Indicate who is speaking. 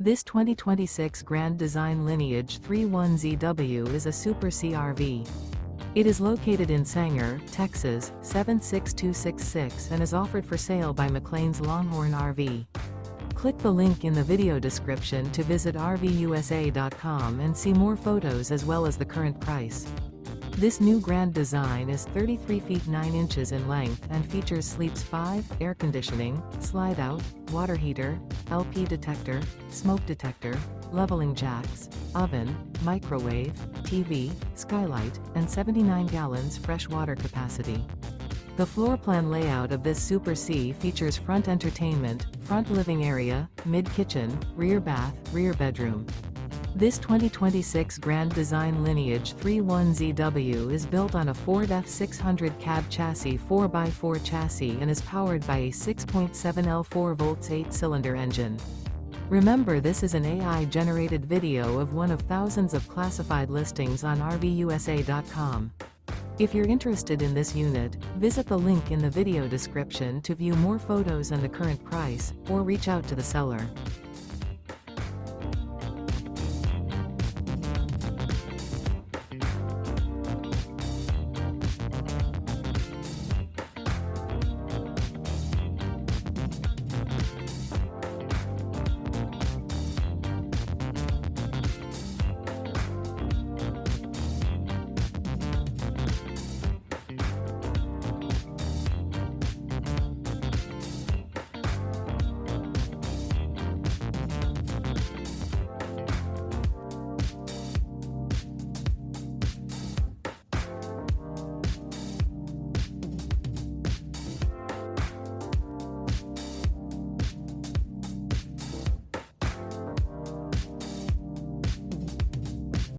Speaker 1: This 2026 Grand Design Lineage 31ZW is a Super CRV. It is located in Sanger, Texas, 76266 and is offered for sale by McClain's Longhorn RV. Click the link in the video description to visit RVUSA.com and see more photos as well as the current price. This new Grand Design is 33 feet 9 inches in length and features Sleeps 5, air conditioning, slide-out, water heater, LP detector, smoke detector, leveling jacks, oven, microwave, TV, skylight, and 79 gallons fresh water capacity. The floor plan layout of this Super C features front entertainment, front living area, mid-kitchen, rear bath, rear bedroom. This 2026 Grand Design Lineage 31ZW is built on a Ford F600 cab chassis 4x4 chassis and is powered by a 6.7 L4 volts 8-cylinder engine. Remember, this is an AI-generated video of one of thousands of classified listings on RVUSA.com. If you're interested in this unit, visit the link in the video description to view more photos and the current price, or reach out to the seller.